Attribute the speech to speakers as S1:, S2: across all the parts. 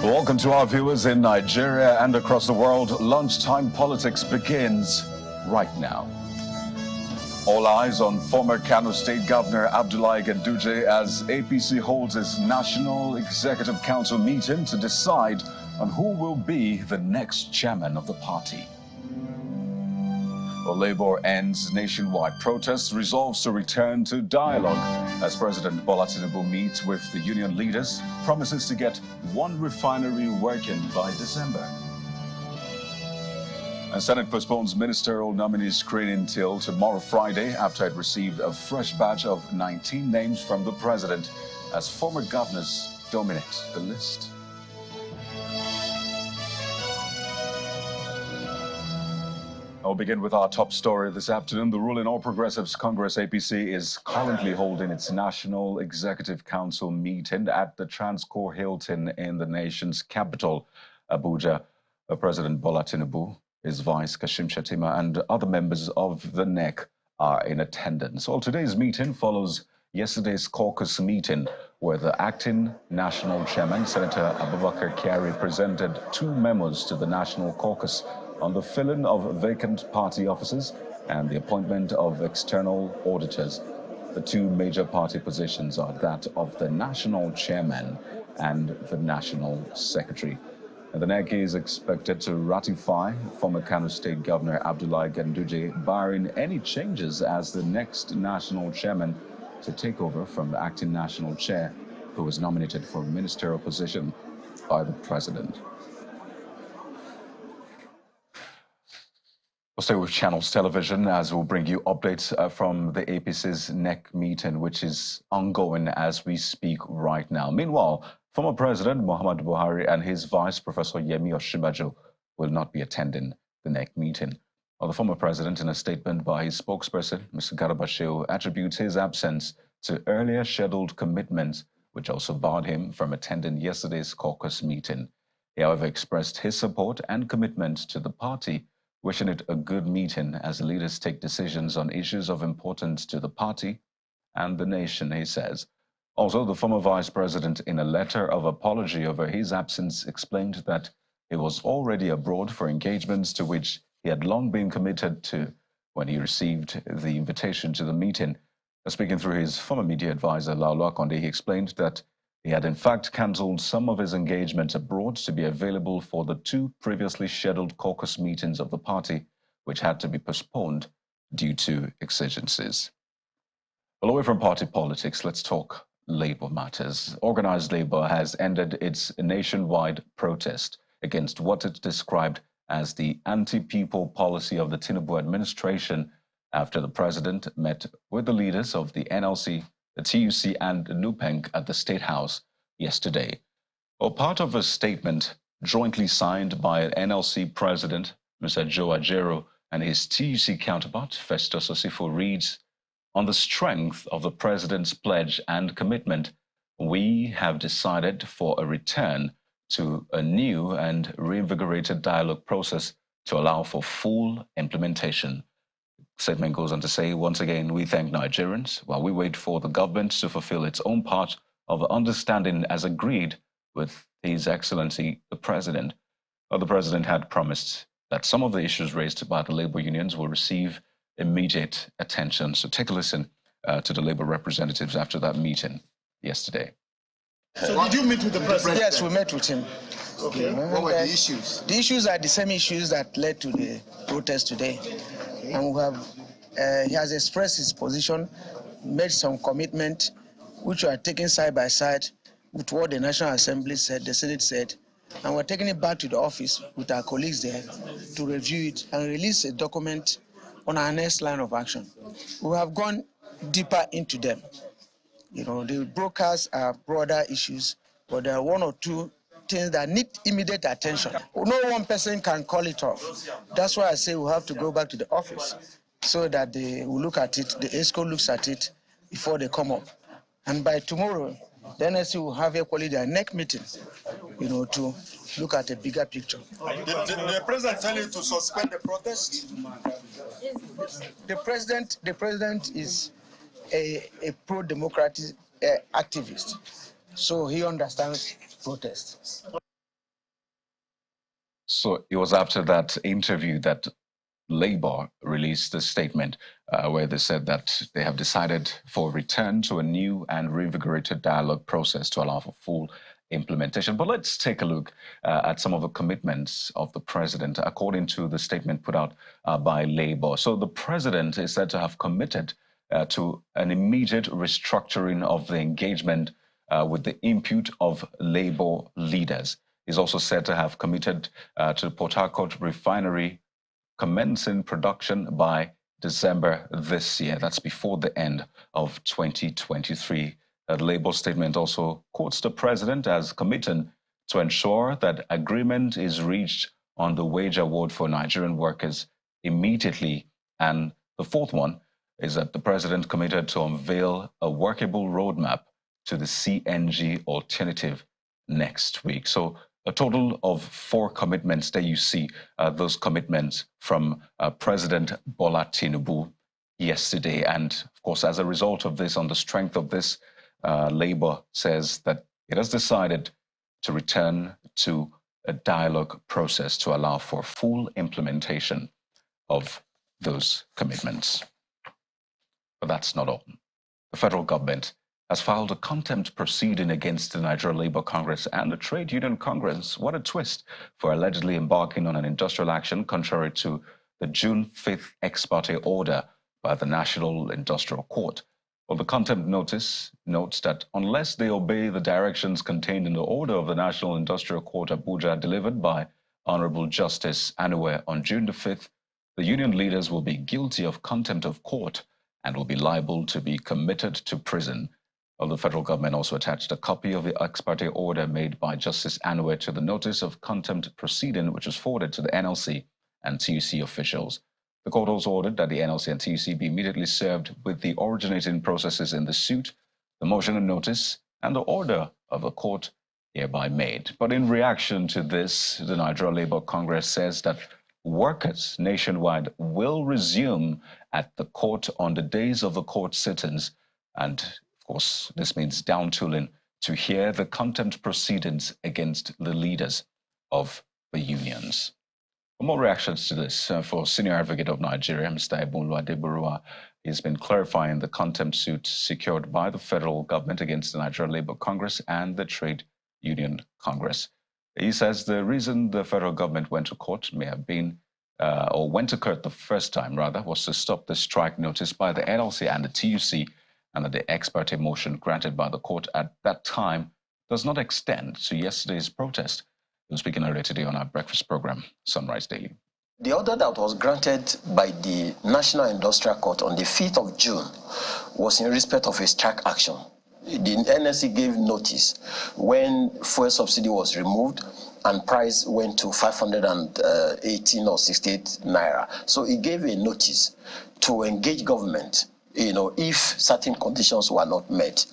S1: Welcome to our viewers in Nigeria and across the world. Lunchtime Politics begins right now. All eyes on former Kano State Governor Abdullahi Ganduje as APC holds its National Executive Council meeting to decide on who will be the next chairman of the party. Well, Labour ends nationwide protests, resolves to return to dialogue as President Bola Tinubu meets with the union leaders, promises to get one refinery working by December. And Senate postpones ministerial nominees screening till tomorrow Friday after it received a fresh batch of 19 names from the president as former governors dominate the list. I'll begin with our top story this afternoon. The ruling All Progressives Congress APC is currently holding its National Executive Council meeting at the Transcorp Hilton in the nation's capital, Abuja. President Bola Tinubu, his vice Kashim Shettima, and other members of the NEC are in attendance. Well, today's meeting follows yesterday's caucus meeting where the acting national chairman, Senator Abubakar Kyari, presented 2 memos to the National Caucus on the filling of vacant party offices and the appointment of external auditors. The 2 major party positions are that of the national chairman and the national secretary. And the NEC is expected to ratify former Kano State Governor Abdullahi Ganduje, barring any changes, as the next national chairman to take over from the acting national chair, who was nominated for a ministerial position by the president. We'll stay with Channels Television as we'll bring you updates from the APC's NEC meeting, which is ongoing as we speak right now. Meanwhile, former President Muhammadu Buhari and his vice, Professor Yemi Osinbajo, will not be attending the NEC meeting. Well, the former president, in a statement by his spokesperson, Mr. Garba Shehu, attributes his absence to earlier scheduled commitments, which also barred him from attending yesterday's caucus meeting. He, however, expressed his support and commitment to the party, wishing it a good meeting as the leaders take decisions on issues of importance to the party and the nation, he says. Also, the former vice president, in a letter of apology over his absence, explained that he was already abroad for engagements to which he had long been committed to when he received the invitation to the meeting. Speaking through his former media advisor, Laolo Akonde, he explained that he had in fact cancelled some of his engagements abroad to be available for the 2 previously scheduled caucus meetings of the party, which had to be postponed due to exigencies. Well, away from party politics, let's talk labor matters. Organized labor has ended its nationwide protest against what it described as the anti-people policy of the Tinubu administration after the president met with the leaders of the NLC, the TUC, and NUPENG at the State House yesterday. Well, part of a statement jointly signed by NLC President Mr. Joe Ajero and his TUC counterpart Festus Osifo reads, "On the strength of the president's pledge and commitment, we have decided for a return to a new and reinvigorated dialogue process to allow for full implementation." Statement goes on to say, once again, we thank Nigerians while we wait for the government to fulfill its own part of understanding as agreed with His Excellency the President. The President had promised that some of the issues raised by the labor unions will receive immediate attention. So take a listen to the labor representatives after that meeting yesterday.
S2: So did you meet with the president?
S3: Yes, we met with him.
S2: Okay. What were the issues?
S3: The issues are the same issues that led to the protest today. Okay. And we have, he has expressed his position, made some commitment, which we are taking side by side with what the National Assembly said, the Senate said, and we're taking it back to the office with our colleagues there to review it and release a document on our next line of action. We have gone deeper into them. You know, the brokers are broader issues, but there are 1 or 2 things that need immediate attention. No one person can call it off. That's why I say we have to go back to the office so that they will look at it, the ESCO looks at it before they come up. And by tomorrow, the NSC will have equally their NEC meeting, you know, to look at a bigger picture.
S2: Did the president tell you to suspend the protest?
S3: The president is a pro-democratic activist, so he understands protests.
S1: So it was after that interview that Labour released a statement where they said that they have decided for a return to a new and reinvigorated dialogue process to allow for full implementation. But let's take a look at some of the commitments of the president, according to the statement put out by Labour. So the president is said to have committed to an immediate restructuring of the engagement with the input of Labour leaders. He's also said to have committed to the Port Harcourt refinery commencing production by December this year. That's before the end of 2023. The Labour statement also quotes the president as committing to ensure that agreement is reached on the wage award for Nigerian workers immediately. And the fourth one is that the president committed to unveil a workable roadmap to the CNG alternative next week. So a total of 4 commitments that you see, those commitments from President Bola Tinubu yesterday. And of course, as a result of this, on the strength of this, Labour says that it has decided to return to a dialogue process to allow for full implementation of those commitments. But that's not all. The federal government has filed a contempt proceeding against the Nigeria Labour Congress and the Trade Union Congress. What a twist, for allegedly embarking on an industrial action contrary to the June 5th ex parte order by the National Industrial Court. Well, the contempt notice notes that unless they obey the directions contained in the order of the National Industrial Court Abuja delivered by Honorable Justice Anywhere on June the 5th, the union leaders will be guilty of contempt of court and will be liable to be committed to prison. Well, the federal government also attached a copy of the ex parte order made by Justice Anwar to the notice of contempt proceeding, which was forwarded to the NLC and TUC officials. The court also ordered that the NLC and TUC be immediately served with the originating processes in the suit, the motion and notice, and the order of the court hereby made. But in reaction to this, the Nigeria Labour Congress says that workers nationwide will resume at the court on the days of the court sittings, and of course this means down-tooling to hear the contempt proceedings against the leaders of the unions. For more reactions to this, for Senior Advocate of Nigeria, Mr. Ebunlu Adeburua, he's been clarifying the contempt suit secured by the federal government against the Nigeria Labour Congress and the Trade Union Congress. He says the reason the federal government went to court may have been, or went to court the first time rather, was to stop the strike notice by the NLC and the TUC, and that the ex parte motion granted by the court at that time does not extend to yesterday's protest. He was speaking earlier today on our breakfast program, Sunrise Daily.
S4: The order that was granted by the National Industrial Court on the 5th of June was in respect of a strike action. The NSC gave notice when fuel subsidy was removed and price went to 518 or 68 naira. So it gave a notice to engage government, if certain conditions were not met.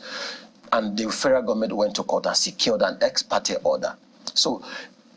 S4: And the federal government went to court and secured an ex parte order. So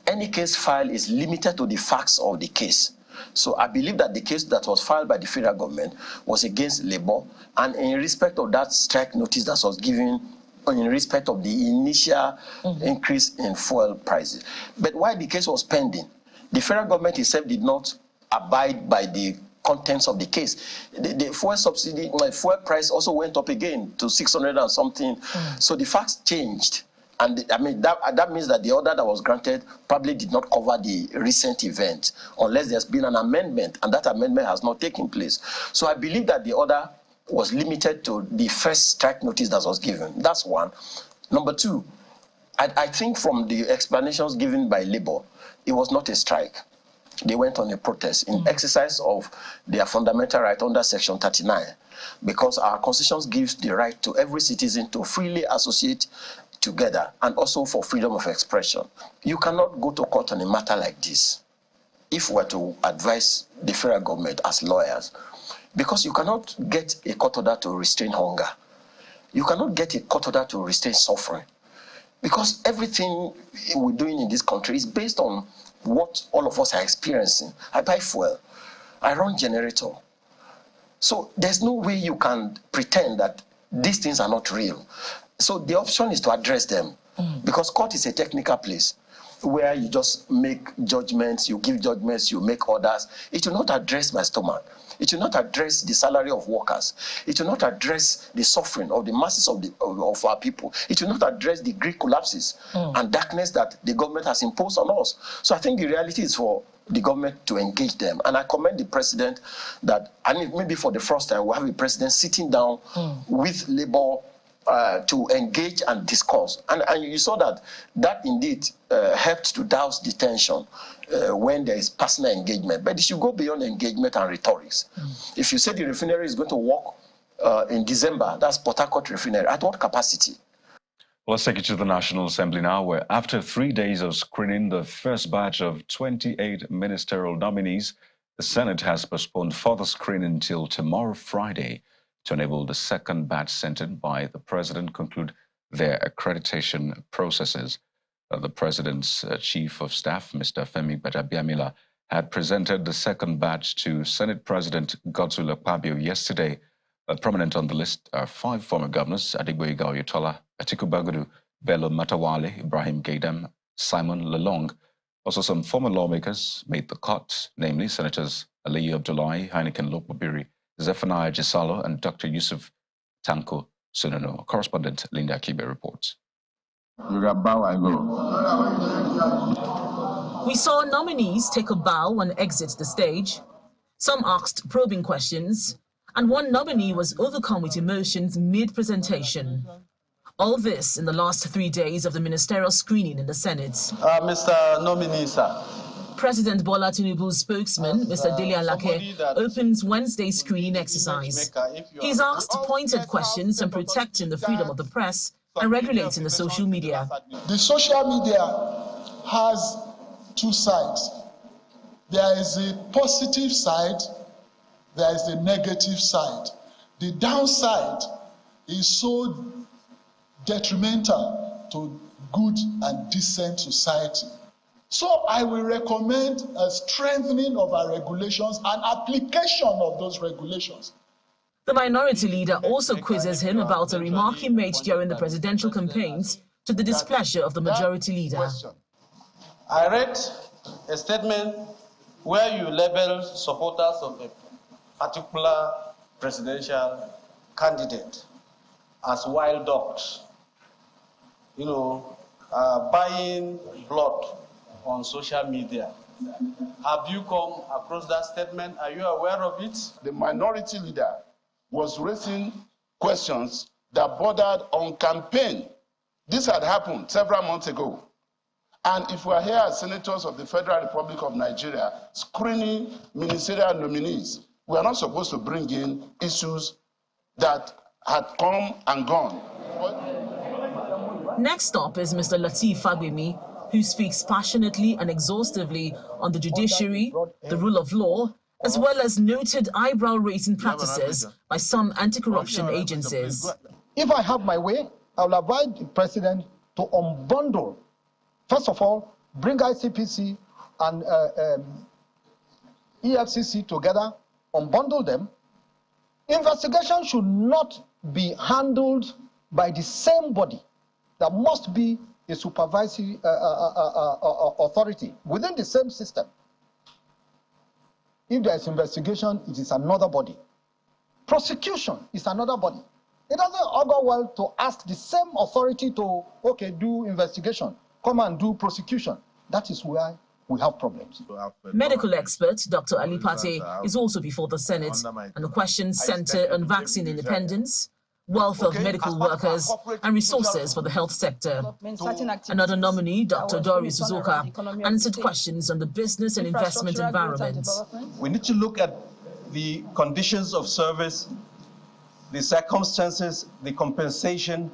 S4: any case filed is limited to the facts of the case. So I believe that the case that was filed by the federal government was against labor, and in respect of that strike notice that was given in respect of the initial increase in fuel prices. But while the case was pending, the federal government itself did not abide by the contents of the case. The fuel subsidy, fuel price also went up again to 600 and something. So the facts changed. And that means that the order that was granted probably did not cover the recent event, unless there's been an amendment, and that amendment has not taken place. So I believe that the order was limited to the first strike notice that was given. That's one. Number two, I think from the explanations given by Labour, it was not a strike. They went on a protest in exercise of their fundamental right under Section 39, because our Constitution gives the right to every citizen to freely associate together, and also for freedom of expression. You cannot go to court on a matter like this if we were to advise the federal government as lawyers, because you cannot get a court order to restrain hunger. You cannot get a court order to restrain suffering, because everything we're doing in this country is based on what all of us are experiencing. I buy fuel, I run generator. So there's no way you can pretend that these things are not real. So the option is to address them. Because court is a technical place where you just make judgments, you give judgments, you make orders. It will not address my stomach. It will not address the salary of workers. It will not address the suffering of the masses of our people. It will not address the Greek collapses and darkness that the government has imposed on us. So I think the reality is for the government to engage them. And I commend the president that, and maybe for the first time, we'll have a president sitting down with labor to engage and discuss. And you saw that indeed helped to douse the tension when there is personal engagement. But it should go beyond engagement and rhetorics. If you say the refinery is going to work in December, that's Port Harcourt refinery, at what capacity?
S1: Well, let's take you to the National Assembly now, where after 3 days of screening the first batch of 28 ministerial nominees, the Senate has postponed further screening until tomorrow, Friday, to enable the second batch sent in by the president conclude their accreditation processes. The president's chief of staff, Mr. Femi Gbajabiamila, had presented the second batch to Senate President Godswill Akpabio yesterday. Prominent on the list are 5 former governors: Adigboyega Oyetola, Atiku Bagudu, Bello Matawale, Ibrahim Gaidam, Simon Lalong. Also, some former lawmakers made the cut, namely Senators Aliyu Abdullahi, Heineken Lopobiri, Zephaniah Gisalo, and Dr. Yusuf Tanko Sununu. Correspondent Linda Kibe reports.
S5: We saw nominees take a bow and exit the stage. Some asked probing questions, and one nominee was overcome with emotions mid-presentation. All this in the last 3 days of the ministerial screening in the Senate.
S6: Mr. Nominee, sir.
S5: President Bola Tinubu's spokesman, Mr. Dele Alake, opens Wednesday's screening exercise. He's asked pointed questions on protecting the freedom of the press and regulating the social media.
S7: The social media has 2 sides. There is a positive side, there is a negative side. The downside is so detrimental to good and decent society. So I will recommend a strengthening of our regulations and application of those regulations.
S5: The minority leader also quizzes him about a remark he made during the presidential campaigns to the displeasure of the majority leader.
S6: I read a statement where you labeled supporters of a particular presidential candidate as wild dogs, buying blood on social media. Have you come across that statement? Are you aware of it?
S7: The minority leader was raising questions that bordered on campaign. This had happened several months ago. And if we are here as senators of the Federal Republic of Nigeria screening ministerial nominees, we are not supposed to bring in issues that had come and gone.
S5: Next up is Mr. Lateef Fagbemi, who speaks passionately and exhaustively on the judiciary, the rule of law, as well as noted eyebrow-raising practices by some anti-corruption agencies.
S8: If I have my way, I will advise the president to unbundle. First of all, bring ICPC and EFCC together, unbundle them. Investigation should not be handled by the same body. There must be a supervisory authority within the same system. If there is investigation, it is another body. Prosecution is another body. It doesn't augur well to ask the same authority to, do investigation, come and do prosecution. That is where we have problems.
S5: Medical expert Dr. Ali Pate is also before the Senate, and the questions center on vaccine independence, wealth of medical workers, and resources for the health sector. Another nominee, Dr. Doris Uzoka, answered questions on the business and investment environment.
S6: We need to look at the conditions of service, the circumstances, the compensation,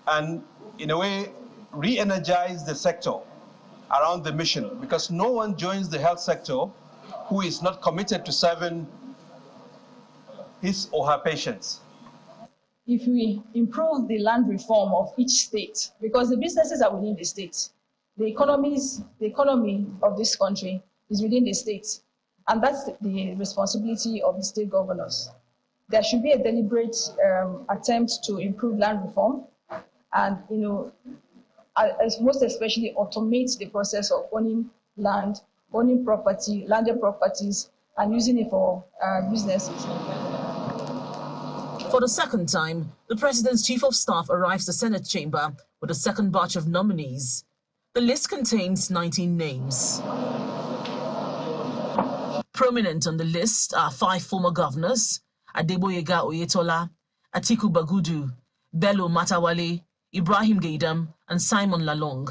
S6: and in a way, re-energize the sector around the mission, because no one joins the health sector who is not committed to serving his or her patients.
S9: If we improve the land reform of each state, because the businesses are within the state, the economy of this country is within the state, and that's the responsibility of the state governors. There should be a deliberate attempt to improve land reform, and most especially automate the process of owning land, owning property, landed properties, and using it for businesses.
S5: For the second time, the President's Chief of Staff arrives the Senate chamber with a second batch of nominees. The list contains 19 names. Prominent on the list are 5 former governors: Adeboyega Oyetola, Atiku Bagudu, Bello Matawale, Ibrahim Gaidam, and Simon Lalong.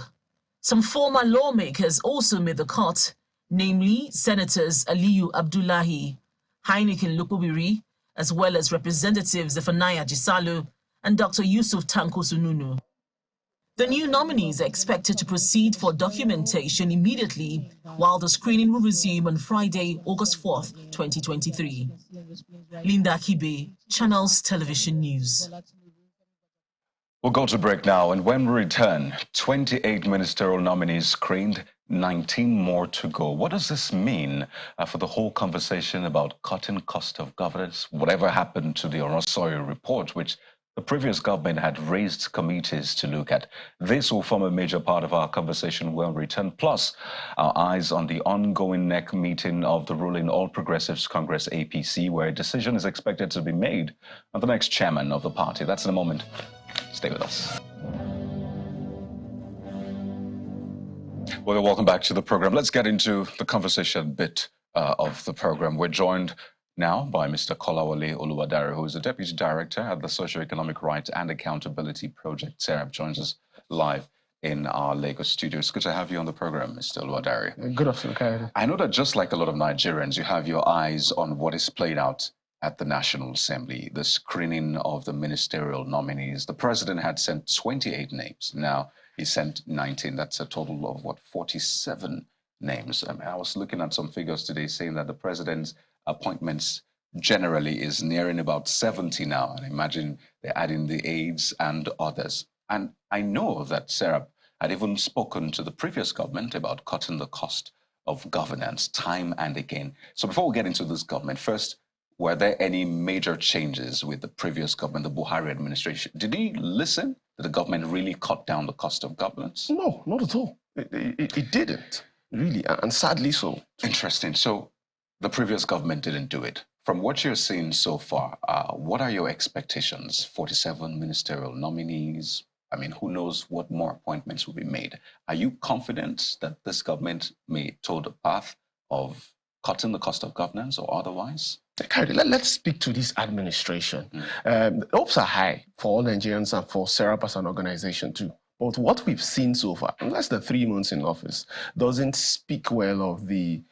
S5: Some former lawmakers also made the cut, namely Senators Aliyu Abdullahi, Heineken Lukubiri, as well as Representatives Zephaniah Jisalo and Dr. Yusuf Tanko Sununu. The new nominees are expected to proceed for documentation immediately, while the screening will resume on Friday, August 4th, 2023. Linda Kibe, Channels Television News.
S1: We'll go to break now, and when we return, 28 ministerial nominees screened, 19 more to go. What does this mean for the whole conversation about cutting cost of governance? Whatever happened to the Orosoyo report, which the previous government had raised committees to look at? This will form a major part of our conversation when we return. Plus, our eyes on the ongoing NEC meeting of the ruling All Progressives Congress APC, where a decision is expected to be made on the next chairman of the party. That's in a moment. Stay with us. Well, welcome back to the program. Let's get into the conversation bit of the program. We're joined now by Mr. Kolawole Oluwadare, who is the Deputy Director at the Socioeconomic Rights and Accountability Project. SERAP joins us live in our Lagos studio. It's good to have you on the program, Mr. Oluwadare.
S10: Good afternoon, Kyle.
S1: I know that just like a lot of Nigerians, you have your eyes on what is played out at the National Assembly, the screening of the ministerial nominees. The president had sent 28 names. Now he sent 19. That's a total of, what, 47 names. I was looking at some figures today saying that the president's appointments generally is nearing about 70 now. And imagine they're adding the aides and others. And I know that Sarah had even spoken to the previous government about cutting the cost of governance time and again. So before we get into this government, first, were there any major changes with the previous government, the Buhari administration? Did he listen? Did the government really cut down the cost of governance?
S10: No, not at all. It didn't, really, and sadly so.
S1: Interesting. So the previous government didn't do it. From what you're seeing so far, what are your expectations? 47 ministerial nominees? I mean, who knows what more appointments will be made? Are you confident that this government may toe the path of cutting the cost of governance or otherwise?
S10: Let's speak to this administration. The hopes are high for all Nigerians and for SERAP as an organization too. But what we've seen so far, in less than 3 months in office, doesn't speak well of the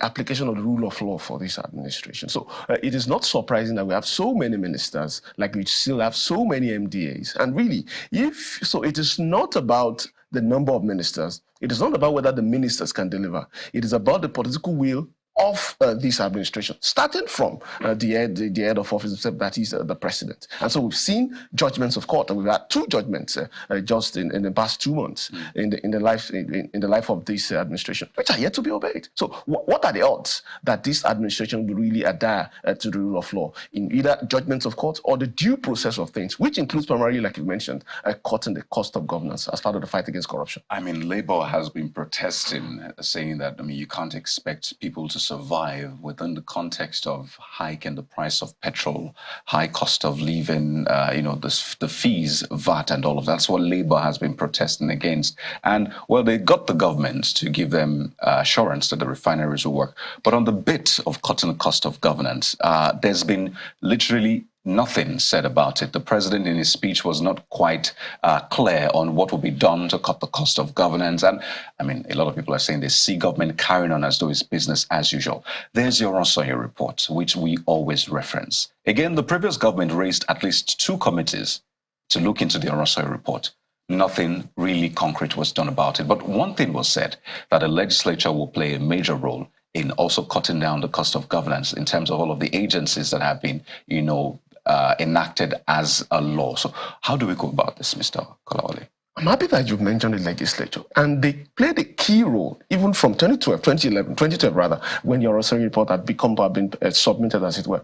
S10: application of the rule of law for this administration. So it is not surprising that we have so many ministers, like we still have so many MDAs. And really, it is not about the number of ministers. It is not about whether the ministers can deliver. It is about the political will of this administration, starting from the head of office, that is the president. And so we've seen judgments of court, and we've had 2 judgments just in the past 2 months in the life of this administration, which are yet to be obeyed. So what are the odds that this administration will really adhere to the rule of law in either judgments of court or the due process of things, which includes primarily, like you mentioned, cutting the cost of governance as part of the fight against corruption?
S1: I mean, Labour has been protesting, saying that, I mean, you can't expect people to survive within the context of hike in the price of petrol, high cost of living, the fees, VAT and all of that. That's what Labour has been protesting against. And, well, they got the government to give them assurance that the refineries will work. But on the bit of cutting the cost of governance, there's been literally nothing said about it. The president in his speech was not quite clear on what will be done to cut the cost of governance. And I mean, a lot of people are saying they see government carrying on as though it's business as usual. There's your Orosoyo report, which we always reference. Again, the previous government raised at least 2 committees to look into the Orosoyo report. Nothing really concrete was done about it. But one thing was said, that the legislature will play a major role in also cutting down the cost of governance in terms of all of the agencies that have been, enacted as a law. So how do we go about this, Mr. Kolawole?
S10: I'm happy that you've mentioned the legislature, and they played a key role even from 2012 rather, when your Orosoyo report had been submitted, as it were.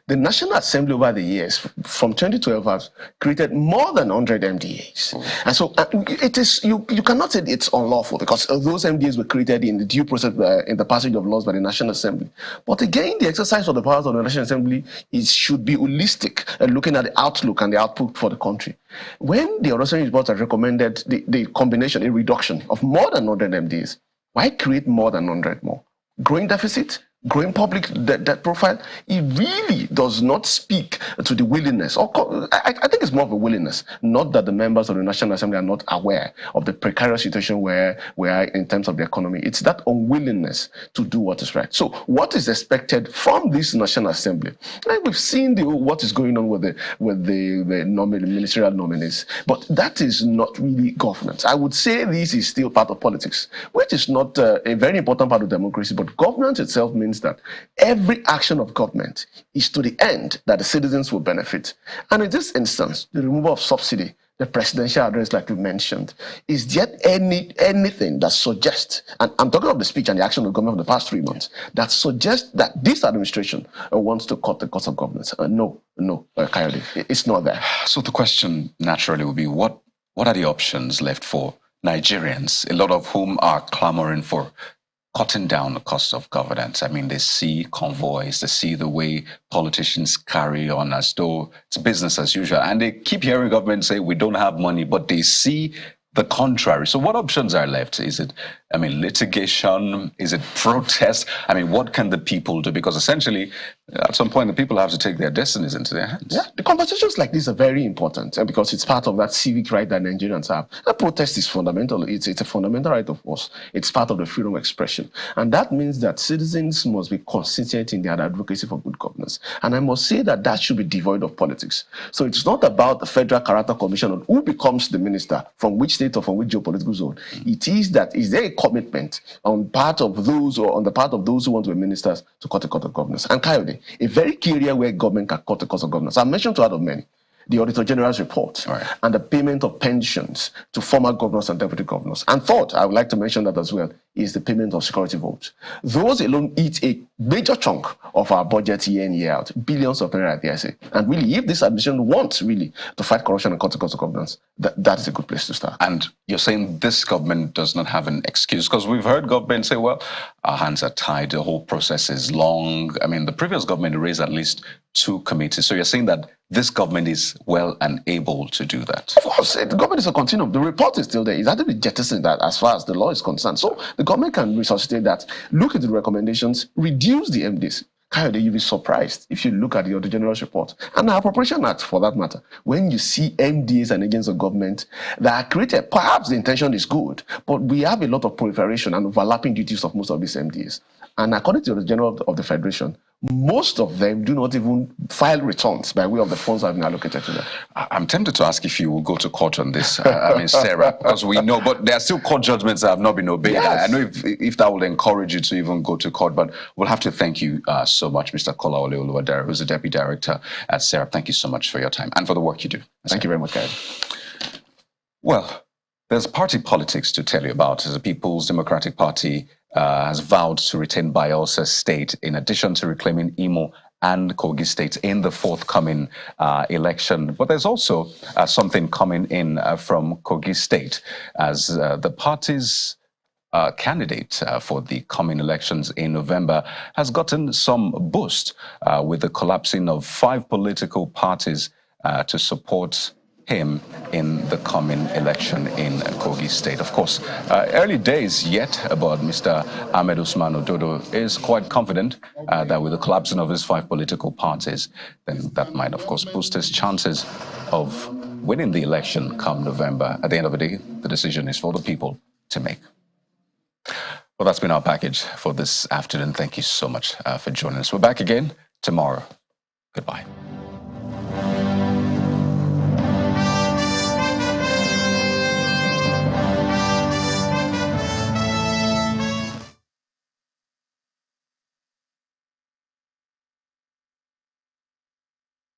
S10: the National Assembly over the years, from 2012, has created more than 100 MDAs. And so it is, you cannot say it's unlawful, because those MDAs were created in the due process, in the passage of laws by the National Assembly. But again, the exercise of the powers of the National Assembly should be holistic, looking at the outlook and the output for the country. When the Orosani report has recommended the combination, a reduction of more than 100 MDAs, why create more than 100 more? Growing deficit, growing public debt profile, it really does not speak to the willingness. I think it's more of a willingness, not that the members of the National Assembly are not aware of the precarious situation where we are in terms of the economy. It's that unwillingness to do what is right. So what is expected from this National Assembly? Like we've seen what is going on with the ministerial nominees, but that is not really governance. I would say this is still part of politics, which is not a very important part of democracy, but governance itself means that every action of government is to the end that the citizens will benefit. And in this instance, the removal of subsidy, the presidential address, like you mentioned, is there anything that suggests, and I'm talking of the speech and the action of the government of the past 3 months, that suggests that this administration wants to cut the cost of governance? No, Coyote, it's not there.
S1: So the question naturally would be, what are the options left for Nigerians, a lot of whom are clamoring for cutting down the cost of governance? I mean, they see convoys, they see the way politicians carry on as though it's business as usual. And they keep hearing government say, we don't have money, but they see the contrary. So what options are left? Is it, litigation? Is it protest? What can the people do? Because essentially, at some point, the people have to take their destinies into their hands.
S10: Yeah, the conversations like this are very important because it's part of that civic right that Nigerians have. A protest is fundamental. It's a fundamental right of us. It's part of the freedom of expression. And that means that citizens must be consistent in their advocacy for good governance. And I must say that should be devoid of politics. So it's not about the Federal Character Commission on who becomes the minister, from which state or from which geopolitical zone. It is that, is there a commitment on the part of those who want to be ministers to cut the cost of governance? And Coyote, a very key area where government can cut the cost of governance. I mentioned two out of many. The Auditor General's report, right, and the payment of pensions to former governors and deputy governors. And third, I would like to mention that as well, is the payment of security votes. Those alone eat a major chunk of our budget year in, year out, billions of naira, I say. And really, if this administration wants really to fight corruption and cut the cost of governance, that is a good place to start.
S1: And you're saying this government does not have an excuse? Because we've heard government say, well, our hands are tied, the whole process is long. The previous government raised at least 2 committees. So you're saying that this government is well and able to do that?
S10: Of course, the government is a continuum. The report is still there. It's had to be jettisoned that as far as the law is concerned. So the government can resuscitate that, look at the recommendations, reduce the MDs. Coyote, you'll be surprised if you look at the Auditor General's report and our Appropriation Act, for that matter, when you see MDAs and agents of government that are created. Perhaps the intention is good, but we have a lot of proliferation and overlapping duties of most of these MDAs. And according to the General of the Federation, most of them do not even file returns by way of the funds that have been allocated to them.
S1: I'm tempted to ask if you will go to court on this, Sarah, as we know, but there are still court judgments that have not been obeyed. Yes. I know if that will encourage you to even go to court, but we'll have to thank you so much, Mr. Kolawole Oluwadare, who's the Deputy Director at Sarah. Thank you so much for your time and for the work you do.
S10: Thank you very much, Kyle.
S1: Well, there's party politics to tell you about. The People's Democratic Party has vowed to retain Bayelsa State in addition to reclaiming Imo and Kogi State in the forthcoming election. But there's also something coming in from Kogi State as the party's candidate for the coming elections in November has gotten some boost with the collapsing of 5 political parties to support him in the coming election in Kogi State. Of course, early days yet, but Mr. Ahmed Usman Ododo is quite confident that with the collapsing of his 5 political parties, then that might, of course, boost his chances of winning the election come November. At the end of the day, the decision is for the people to make. Well, that's been our package for this afternoon. Thank you so much for joining us. We're back again tomorrow. Goodbye.